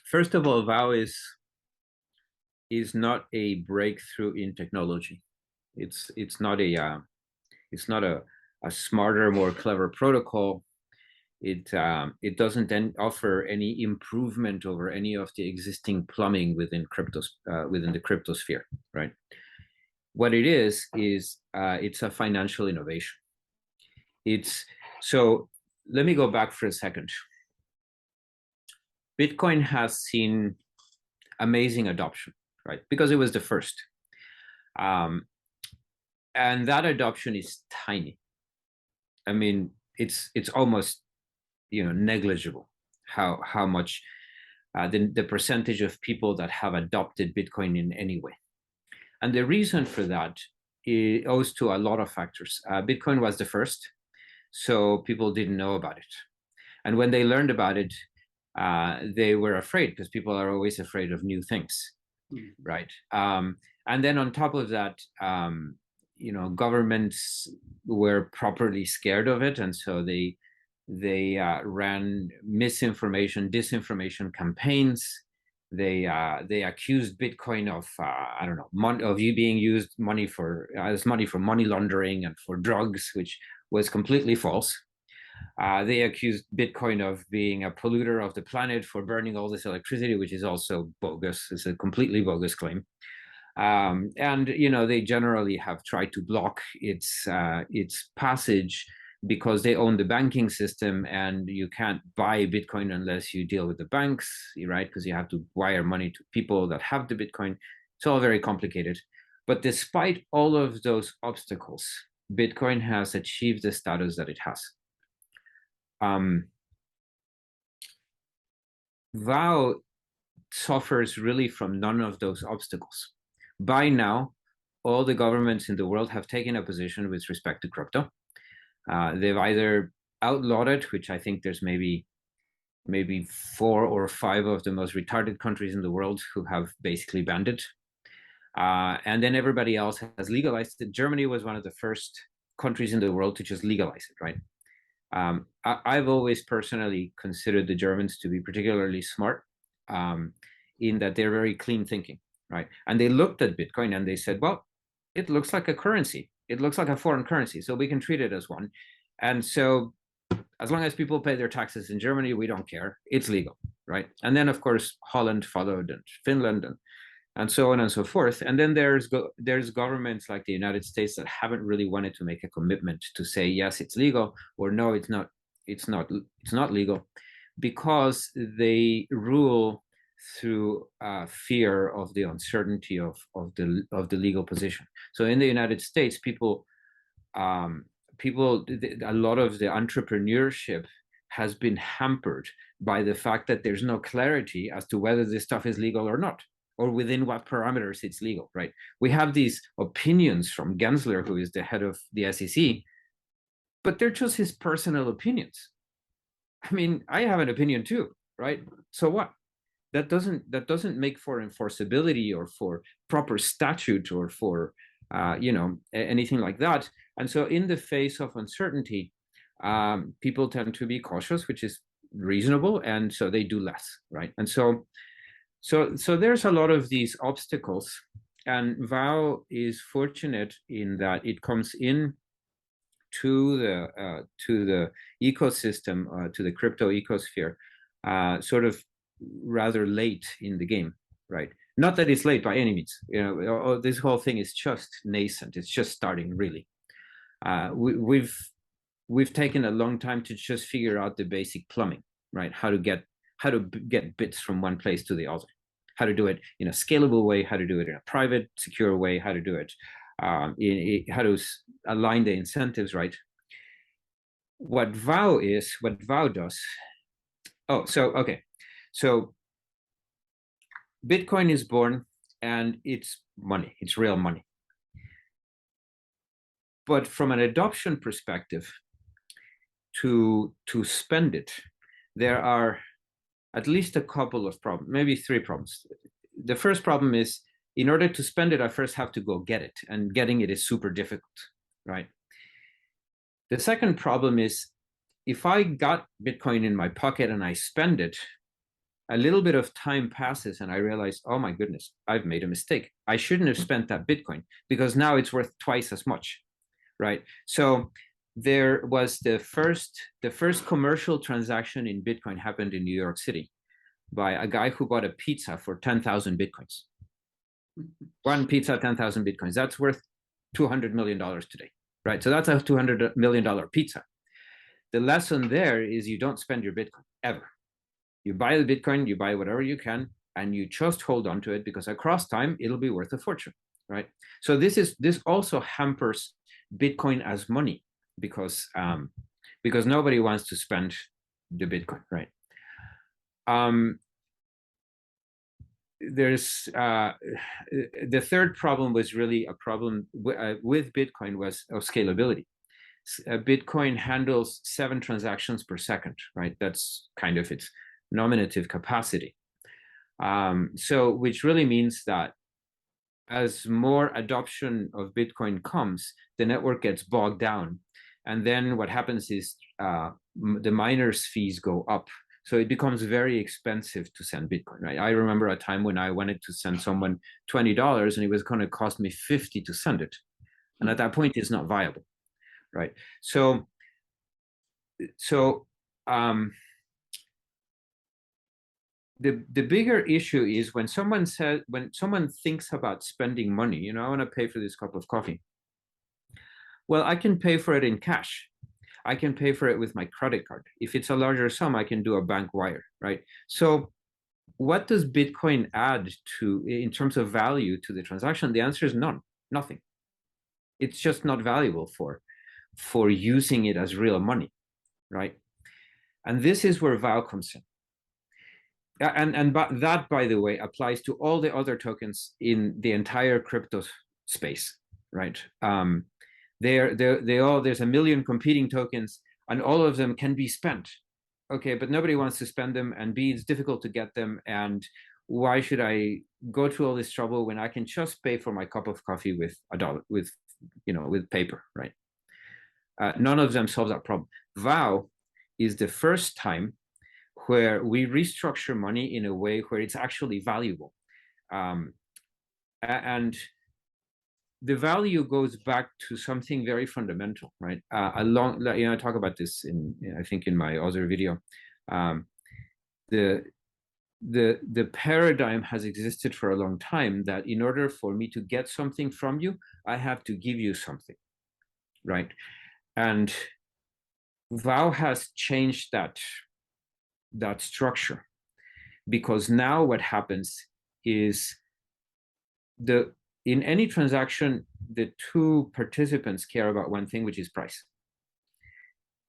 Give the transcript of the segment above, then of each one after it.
First of all, Vow is not a breakthrough in technology. It's not a smarter, more clever protocol. It doesn't then offer any improvement over any of the existing plumbing within within the cryptosphere, right? What it is it's a financial innovation. It's so. Let me go back for a second. Bitcoin has seen amazing adoption, right? Because it was the first. And that adoption is tiny. I mean, it's almost negligible how much the percentage of people that have adopted Bitcoin in any way. And the reason for that owes to a lot of factors. Bitcoin was the first, so people didn't know about it. And when they learned about it, they were afraid, because people are always afraid of new things, right? And then on top of that, governments were properly scared of it, and so they ran misinformation, disinformation campaigns. They accused Bitcoin of I don't know, of you being used as money for money laundering and for drugs, which was completely false. They accused Bitcoin of being a polluter of the planet for burning all this electricity, which is also bogus. It's a completely bogus claim. And they generally have tried to block its passage, because they own the banking system, and you can't buy Bitcoin unless you deal with the banks, right? Because you have to wire money to people that have the Bitcoin. It's all very complicated. But despite all of those obstacles, Bitcoin has achieved the status that it has. Vow suffers really from none of those obstacles. By now, all the governments in the world have taken a position with respect to crypto. They've either outlawed it, which I think there's maybe 4 or 5 of the most retarded countries in the world who have basically banned it. And then everybody else has legalized it. Germany was one of the first countries in the world to just legalize it, right? I've always personally considered the Germans to be particularly smart, in that they're very clean thinking, right? And they looked at Bitcoin and they said, well, it looks like a currency. It looks like a foreign currency, so we can treat it as one. And so as long as people pay their taxes in Germany, we don't care. It's legal, right? And then, of course, Holland followed, and Finland, and so on and so forth. And then there's governments like the United States that haven't really wanted to make a commitment to say, yes, it's legal, or no, it's not legal, because they rule through fear of the uncertainty of the legal position. So in the United States, a lot of the entrepreneurship has been hampered by the fact that there's no clarity as to whether this stuff is legal or not, or within what parameters it's legal, right? We have these opinions from Gensler, who is the head of the SEC, but they're just his personal opinions. I mean, I have an opinion too, right? So what? That doesn't make for enforceability or for proper statute or for anything like that. And so in the face of uncertainty, people tend to be cautious, which is reasonable, and so they do less, right? And so there's a lot of these obstacles, and Vow is fortunate in that it comes in to the ecosystem, to the crypto ecosphere, sort of rather late in the game, right? Not that it's late by any means. This whole thing is just nascent. It's just starting, really. We've taken a long time to just figure out the basic plumbing, right? How to get bits from one place to the other, how to do it in a scalable way, how to do it in a private, secure way, how to do it, how to align the incentives, right? What Vow does. Oh, so okay. So Bitcoin is born, and it's money. It's real money. But from an adoption perspective, to spend it, there are at least a couple of problems, maybe 3 problems. The first problem is, in order to spend it, I first have to go get it, and getting it is super difficult, right? The second problem is, if I got Bitcoin in my pocket and I spend it, a little bit of time passes and I realize, oh my goodness, I've made a mistake. I shouldn't have spent that Bitcoin because now it's worth twice as much, right? So there was the first commercial transaction in Bitcoin happened in New York City by a guy who bought a pizza for 10,000 Bitcoins. One pizza, 10,000 Bitcoins. That's worth $200 million today, right? So that's a $200 million pizza. The lesson there is you don't spend your Bitcoin ever. You buy the Bitcoin, you buy whatever you can, and you just hold on to it because across time, it'll be worth a fortune, right? So this also hampers Bitcoin as money because nobody wants to spend the Bitcoin, right? There's the third problem was really a problem with Bitcoin was of scalability. Bitcoin handles 7 transactions per second, right? That's kind of its nominative capacity. So which really means that as more adoption of Bitcoin comes, the network gets bogged down. And then what happens is the miners' fees go up. So it becomes very expensive to send Bitcoin, right? I remember a time when I wanted to send someone $20 and it was going to cost me $50 to send it. And at that point, it's not viable, right? So the bigger issue is when someone thinks about spending money, you know, I want to pay for this cup of coffee. Well, I can pay for it in cash. I can pay for it with my credit card. If it's a larger sum, I can do a bank wire, right? So what does Bitcoin add to in terms of value to the transaction? The answer is none, nothing. It's just not valuable for using it as real money, right? And this is where Vow comes in. And that, by the way, applies to all the other tokens in the entire crypto space, right? There's a million competing tokens, and all of them can be spent. Okay, but nobody wants to spend them, and B, it's difficult to get them. And why should I go through all this trouble when I can just pay for my cup of coffee with $1, with paper, right? None of them solves that problem. Vow is the first time where we restructure money in a way where it's actually valuable. And the value goes back to something very fundamental, right? I talk about this I think in my other video. The paradigm has existed for a long time that in order for me to get something from you, I have to give you something, right? And Vow has changed that structure, because now what happens is in any transaction, the two participants care about one thing, which is price.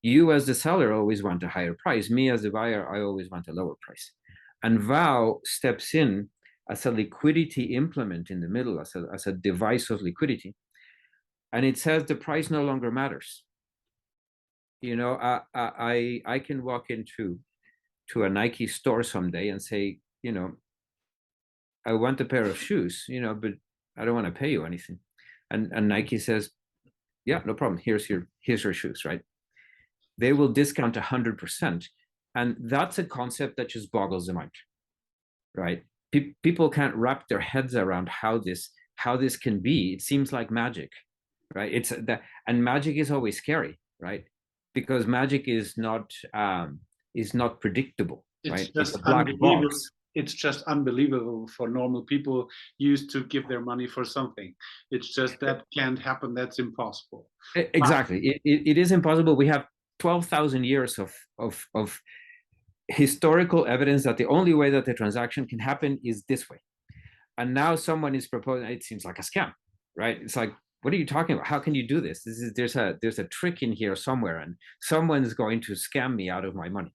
You as the seller always want a higher price. Me as the buyer, I always want a lower price. And Vow steps in as a liquidity implement in the middle, as a device of liquidity. And it says the price no longer matters. You know, I can walk into a Nike store someday and say, you know, I want a pair of shoes, you know, but I don't want to pay you anything. And Nike says, yeah, no problem. Here's your shoes, right? They will discount 100%. And that's a concept that just boggles the mind, right? People can't wrap their heads around how this can be. It seems like magic, right? And magic is always scary, right? Because magic is not predictable, right? It's a black box. It's just unbelievable for normal people used to give their money for something. It's just that can't happen. That's impossible. Exactly. It is impossible. We have 12,000 years of historical evidence that the only way that the transaction can happen is this way. And now someone is proposing, it seems like a scam, right? It's like, what are you talking about? How can you do this? There's a trick in here somewhere, and someone's going to scam me out of my money.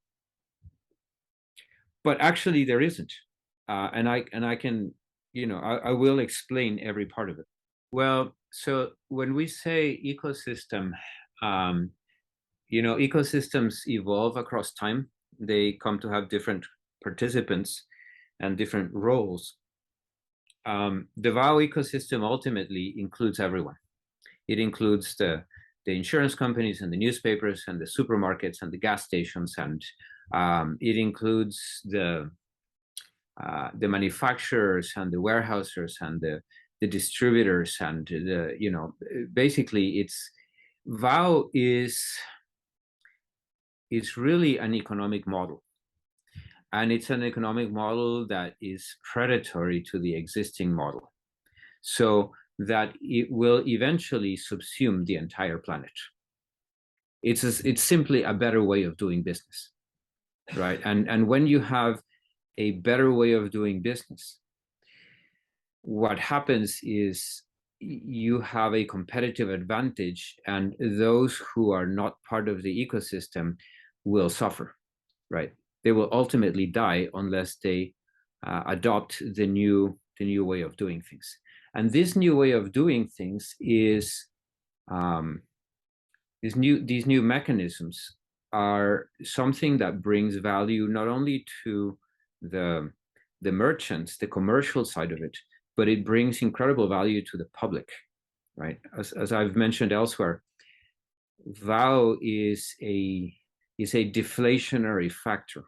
But actually there isn't. And I can, you know, I will explain every part of it. Well, so when we say ecosystem, you know, ecosystems evolve across time. They come to have different participants and different roles. The Vow ecosystem ultimately includes everyone. It includes the insurance companies and the newspapers and the supermarkets and the gas stations, and it includes the the manufacturers and the warehousers and the distributors and the, you know, basically it's Vow is really an economic model. And it's an economic model that is predatory to the existing model, so that it will eventually subsume the entire planet. It's simply a better way of doing business, right? And when you have a better way of doing business, what happens is you have a competitive advantage, and those who are not part of the ecosystem will suffer, right? They will ultimately die unless they adopt the new way of doing things. And this new way of doing things is these new mechanisms are something that brings value not only to the merchants, the commercial side of it, but it brings incredible value to the public, right? As I've mentioned elsewhere, Vow is a deflationary factor,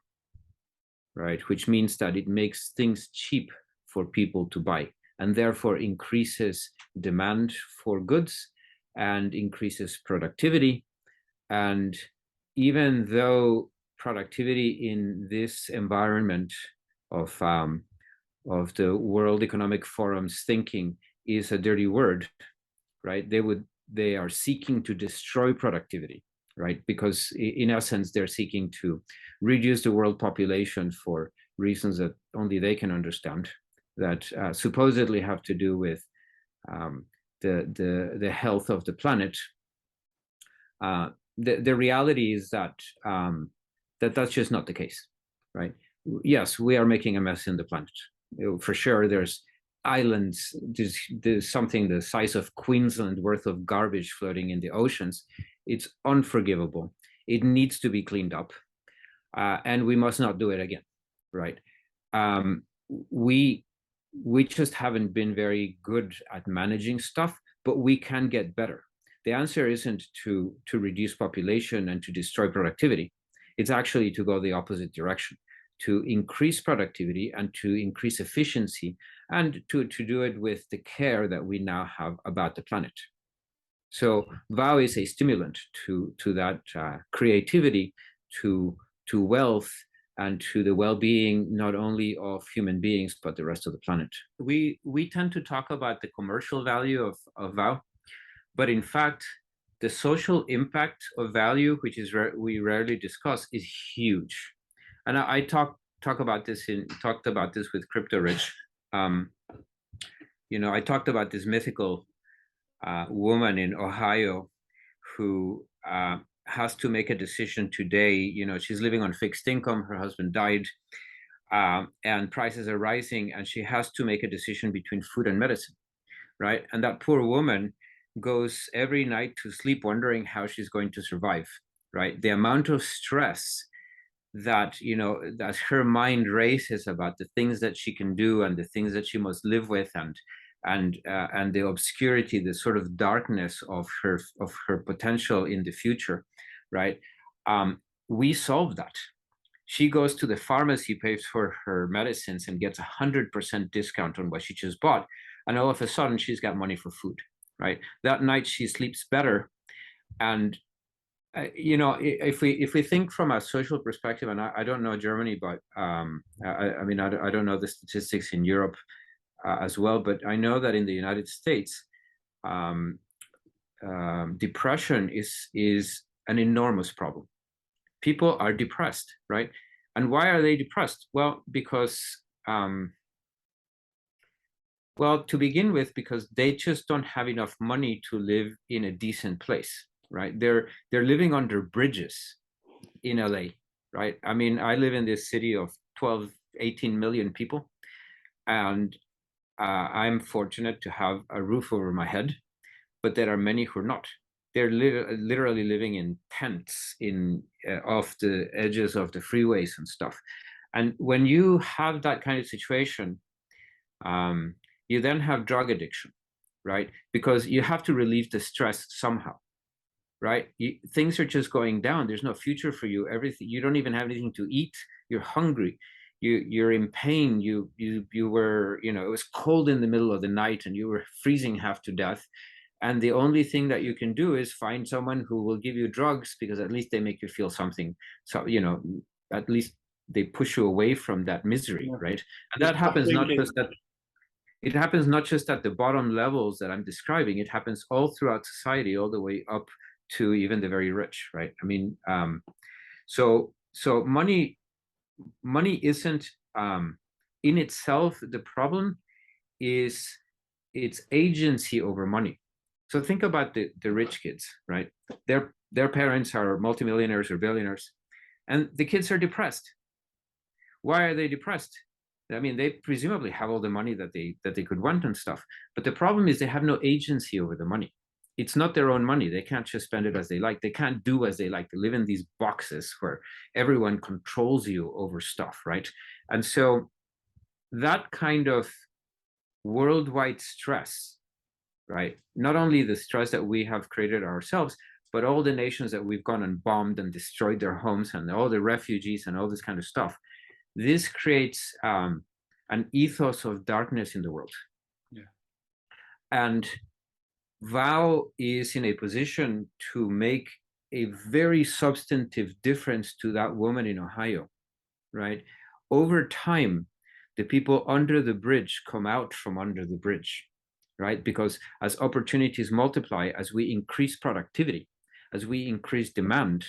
right? Which means that it makes things cheap for people to buy, and therefore increases demand for goods and increases productivity. And even though productivity in this environment of the World Economic Forum's thinking is a dirty word, right? They are seeking to destroy productivity, right? Because in essence, they're seeking to reduce the world population for reasons that only they can understand, that supposedly have to do with the health of the planet. The reality is that that's just not the case, right? Yes, we are making a mess in the planet. For sure, there's islands, there's something the size of Queensland worth of garbage floating in the oceans. It's unforgivable. It needs to be cleaned up, and we must not do it again, right? We just haven't been very good at managing stuff, but we can get better. The answer isn't to reduce population and to destroy productivity. It's actually to go the opposite direction, to increase productivity and to increase efficiency, and to do it with the care that we now have about the planet. So Vow is a stimulant to that creativity, to wealth, and to the well-being not only of human beings but the rest of the planet. We tend to talk about the commercial value of Vow, but in fact, the social impact of value, which is we rarely discuss, is huge. And I talked about this with Crypto Rich. You know, I talked about this mythical woman in Ohio who has to make a decision today. You know, she's living on fixed income. Her husband died, and prices are rising, and she has to make a decision between food and medicine, right? And that poor woman goes every night to sleep wondering how she's going to survive, right? The amount of stress that, you know, that her mind races about the things that she can do and the things that she must live with, and the obscurity, the sort of darkness of her potential in the future, right? We solve that. She goes to the pharmacy, pays for her medicines, and gets 100% discount on what she just bought, and all of a sudden she's got money for food, right? That night she sleeps better. And you know, if we think from a social perspective, and I don't know Germany, but I mean, I don't know the statistics in Europe as well, but I know that in the United States, depression is an enormous problem. People are depressed, right? And why are they depressed? Well, because well, to begin with, because they just don't have enough money to live in a decent place, right? They're living under bridges in LA, right? I mean, I live in this city of 12, 18 million people, and I'm fortunate to have a roof over my head, but there are many who are not. They're literally living in tents off the edges of the freeways and stuff. And when you have that kind of situation, you then have drug addiction, right? Because you have to relieve the stress somehow, right? Things are just going down. There's no future for you. Everything, you don't even have anything to eat. You're hungry. you're in pain, you were, you know, it was cold in the middle of the night and you were freezing half to death, and the only thing that you can do is find someone who will give you drugs, because at least they make you feel something. So, you know, at least they push you away from that misery, right? And that happens not just at, it happens not just at the bottom levels that I'm describing, it happens all throughout society, all the way up to even the very rich, right? I mean, so money isn't in itself the problem, is its agency over money. So think about the rich kids, right? Their parents are multimillionaires or billionaires, and the kids are depressed. Why are they depressed? I mean, they presumably have all the money that they could want and stuff, but the problem is they have no agency over the money. It's not their own money. They can't just spend it as they like. They can't do as they like. They live in these boxes where everyone controls you over stuff, right? And so that kind of worldwide stress, right? Not only the stress that we have created ourselves, but all the nations that we've gone and bombed and destroyed their homes, and all the refugees and all this kind of stuff. This creates an ethos of darkness in the world. Yeah. And Vow is in a position to make a very substantive difference to that woman in Ohio, right? Over time, the people under the bridge come out from under the bridge, right? Because as opportunities multiply, as we increase productivity, as we increase demand,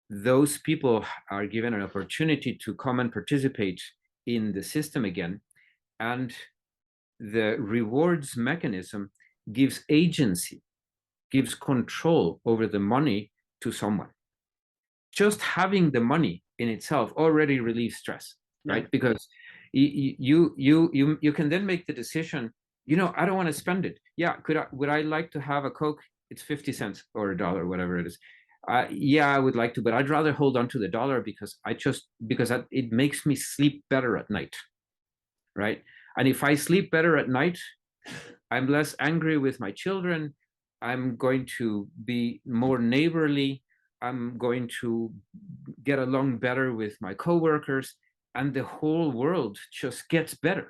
those people are given an opportunity to come and participate in the system again. And the rewards mechanism gives agency, gives control over the money to someone. Just having the money in itself already relieves stress, right? Because you can then make the decision, you know, I don't want to spend it. Yeah, would I like to have a Coke? It's 50 cents or $1, whatever it is. Yeah, I would like to, but I'd rather hold on to the dollar because it makes me sleep better at night, right? And if I sleep better at night, I'm less angry with my children. I'm going to be more neighborly. I'm going to get along better with my coworkers, and the whole world just gets better.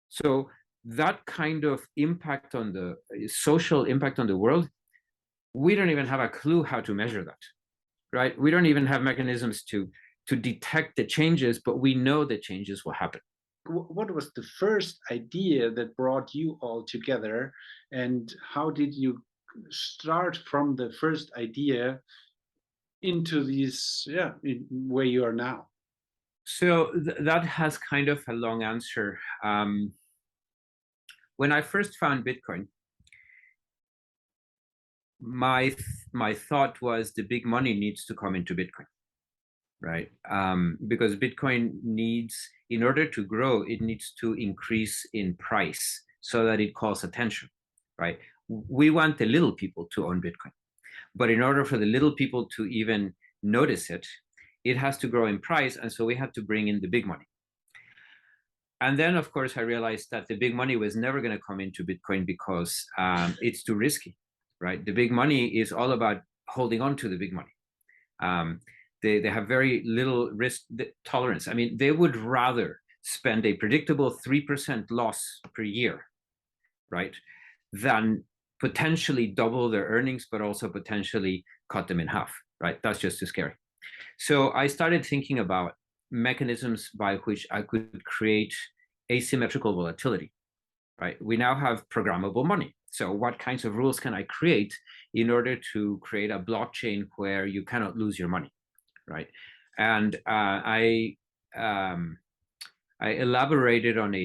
So that kind of impact on the social impact on the world, we don't even have a clue how to measure that, right? We don't even have mechanisms to detect the changes, but we know the changes will happen. What was the first idea that brought you all together, and how did you start from the first idea into these, where you are now? So that has kind of a long answer. When I first found Bitcoin, my thought was the big money needs to come into Bitcoin, right? Because Bitcoin needs, in order to grow, it needs to increase in price so that it calls attention, right? We want the little people to own Bitcoin, but in order for the little people to even notice it, it has to grow in price, and so we had to bring in the big money. And then, of course, I realized that the big money was never going to come into Bitcoin because it's too risky, right? The big money is all about holding on to the big money. They have very little risk tolerance. I mean, they would rather spend a predictable 3% loss per year, right, than potentially double their earnings, but also potentially cut them in half, right? That's just too scary. So I started thinking about mechanisms by which I could create asymmetrical volatility, right? We now have programmable money. So what kinds of rules can I create in order to create a blockchain where you cannot lose your money, right? And I elaborated on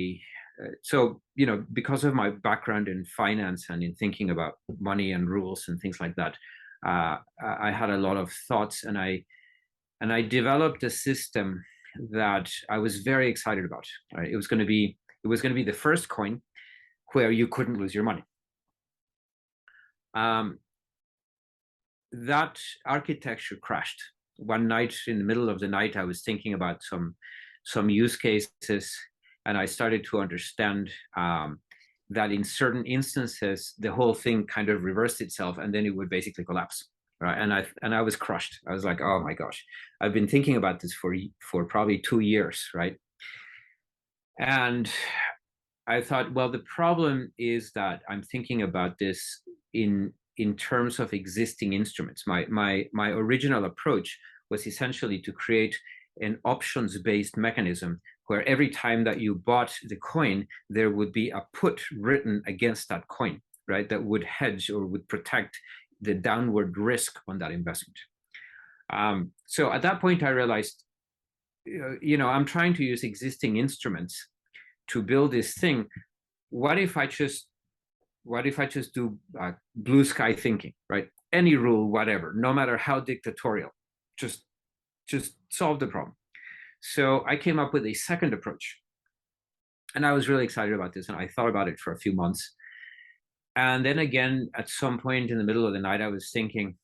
so, you know, because of my background in finance and in thinking about money and rules and things like that, I had a lot of thoughts, and I developed a system that I was very excited about. Right? It was going to be the first coin where you couldn't lose your money. That architecture crashed. One night, in the middle of the night, I was thinking about some use cases, and I started to understand that in certain instances, the whole thing kind of reversed itself, and then it would basically collapse, right? And I was crushed. I was like, oh my gosh, I've been thinking about this for probably 2 years, right? And I thought, well, the problem is that I'm thinking about this in terms of existing instruments. My original approach was essentially to create an options-based mechanism where every time that you bought the coin, there would be a put written against that coin, right? That would hedge or would protect the downward risk on that investment. So at that point, I realized, I'm trying to use existing instruments to build this thing. What if I just do blue sky thinking, right? Any rule, whatever, no matter how dictatorial, just solve the problem. So I came up with a second approach, and I was really excited about this, and I thought about it for a few months. And then again, at some point in the middle of the night, I was thinking.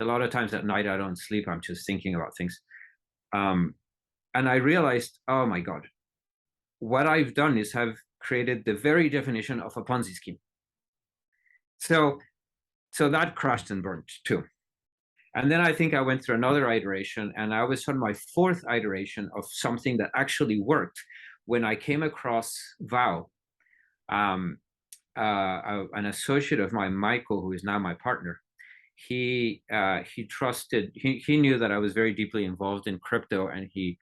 A lot of times at night, I don't sleep. I'm just thinking about things. And I realized, oh my God, what I've done is have created the very definition of a Ponzi scheme. So that crashed and burned too. And then I think I went through another iteration, and I was on my fourth iteration of something that actually worked when I came across Vow. An associate of mine, Michael, who is now my partner, he knew that I was very deeply involved in crypto, and he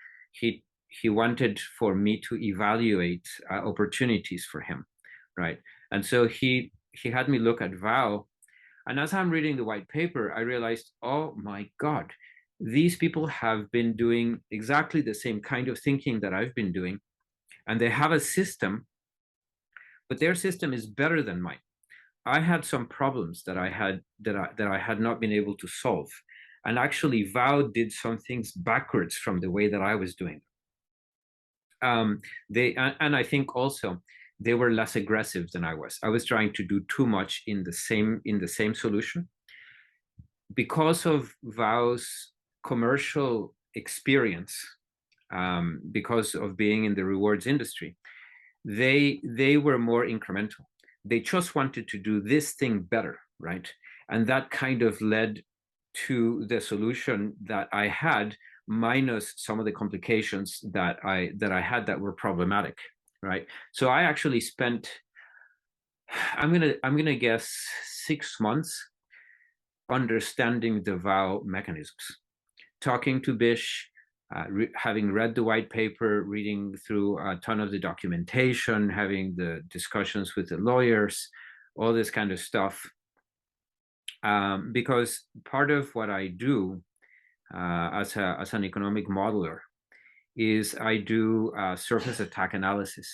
wanted for me to evaluate opportunities for him, right? And so he had me look at Vow, and as I'm reading the white paper, I realized, oh my God, these people have been doing exactly the same kind of thinking that I've been doing, and they have a system, but their system is better than mine. I had some problems that I had not been able to solve, and actually Vow did some things backwards from the way that I was doing. And I think also they were less aggressive than I was. I was trying to do too much in the same solution. Because of Vow's commercial experience, because of being in the rewards industry, they were more incremental. They just wanted to do this thing better, right? And that kind of led to the solution that I had, minus some of the complications that I had that were problematic, right? So I actually spent, I'm gonna guess, 6 months understanding the Vow mechanisms, talking to Bish, having read the white paper, reading through a ton of the documentation, having the discussions with the lawyers, all this kind of stuff. Because part of what I do as an economic modeler is I do surface attack analysis,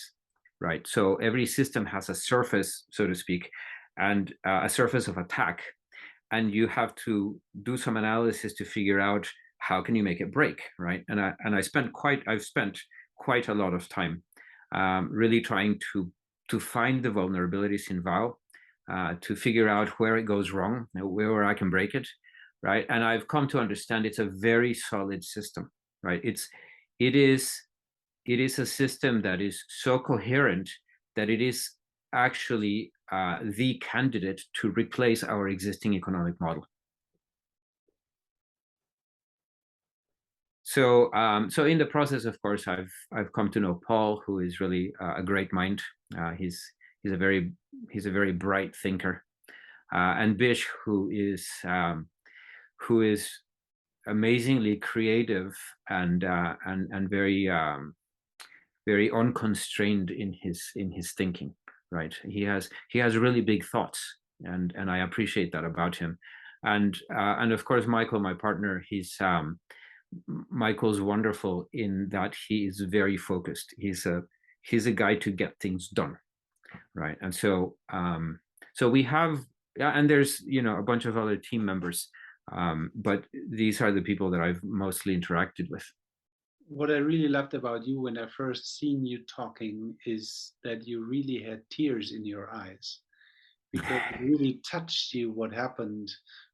right? So every system has a surface, so to speak, and a surface of attack, and you have to do some analysis to figure out how can you make it break, right? And I've spent quite a lot of time really trying to find the vulnerabilities in Vow, to figure out where it goes wrong, where I can break it, right? And I've come to understand it's a very solid system, right? It is a system that is so coherent that it is actually the candidate to replace our existing economic model. So in the process, of course, I've come to know Paul, who is really a great mind. He's a very bright thinker, and Bish, who is amazingly creative and very very unconstrained in his thinking. Right, he has really big thoughts, and I appreciate that about him. And of course, Michael, my partner, Michael's wonderful in that he is very focused. He's a guy to get things done, right? And so we have, and there's a bunch of other team members, but these are the people that I've mostly interacted with. What I really loved about you when I first seen you talking is that you really had tears in your eyes, because it really touched you what happened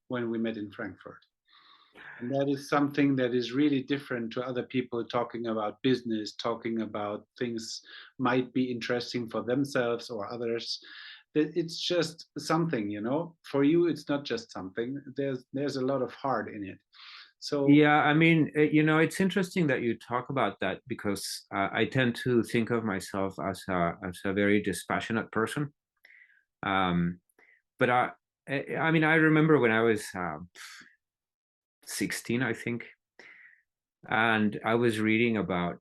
when we met in Frankfurt. And that is something that is really different to other people talking about business, talking about things might be interesting for themselves or others. that it's just something, you know. For you, it's not just something. There's a lot of heart in it. So Yeah, I mean, you know, it's interesting that you talk about that because I tend to think of myself as a very dispassionate person. Um, but I mean, I remember when I was 16, I think, and I was reading about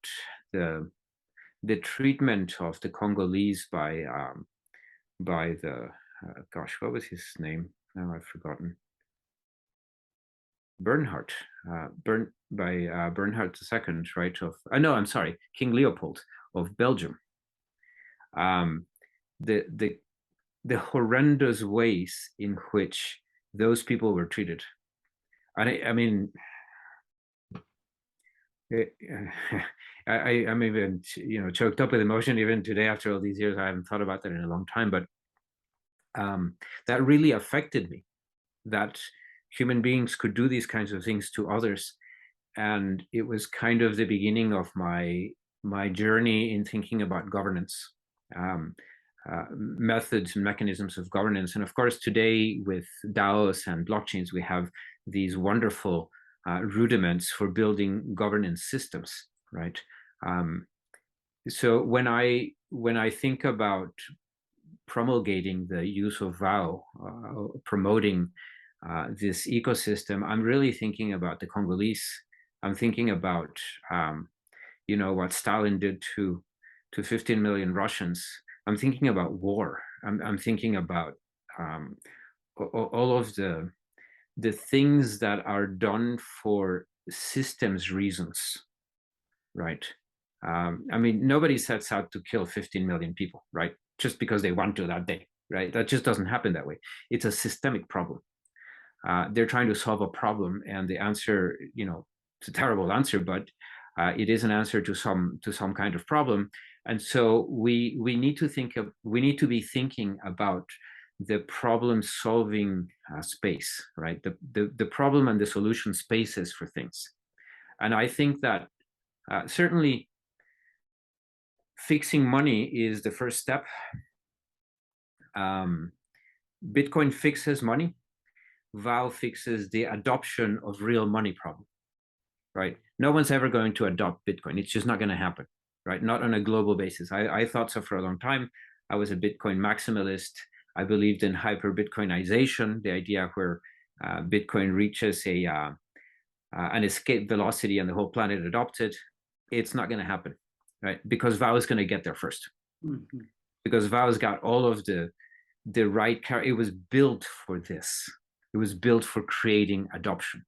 the treatment of the Congolese by the gosh, what was his name? Now I've forgotten. Bernhard, Bernhard II, right? Of no, I'm sorry, King Leopold of Belgium. Um, the the the horrendous ways in which those people were treated, and I mean, it, I'm even choked up with emotion even today after all these years. I haven't thought about that in a long time, but that really affected me. That human beings could do these kinds of things to others, and it was kind of the beginning of my journey in thinking about governance, methods and mechanisms of governance. And of course, today with DAOs and blockchains, we have these wonderful rudiments for building governance systems, right? So when I think about promulgating the use of Vow, promoting this ecosystem, I'm really thinking about the Congolese. I'm thinking about what Stalin did to 15 million Russians. I'm thinking about war. I'm thinking about all of the things that are done for systems reasons, right? I mean, nobody sets out to kill 15 million people, right? Just because they want to that day, right? That just doesn't happen that way. It's a systemic problem. They're trying to solve a problem, and the answer, it's a terrible answer, but it is an answer to some kind of problem. And so we need to be thinking about the problem solving space, right? The problem and the solution spaces for things. And I think that certainly fixing money is the first step. Bitcoin fixes money. Vow fixes the adoption of real money problem, right? No one's ever going to adopt Bitcoin. It's just not going to happen, right? Not on a global basis. I thought so for a long time. I was a Bitcoin maximalist. I believed in hyper Bitcoinization, the idea where Bitcoin reaches an escape velocity and the whole planet adopts it. It's not going to happen, right? Because Vow is going to get there first. Mm-hmm. Because Vow's got all of the right character. It was built for this. It was built for creating adoption.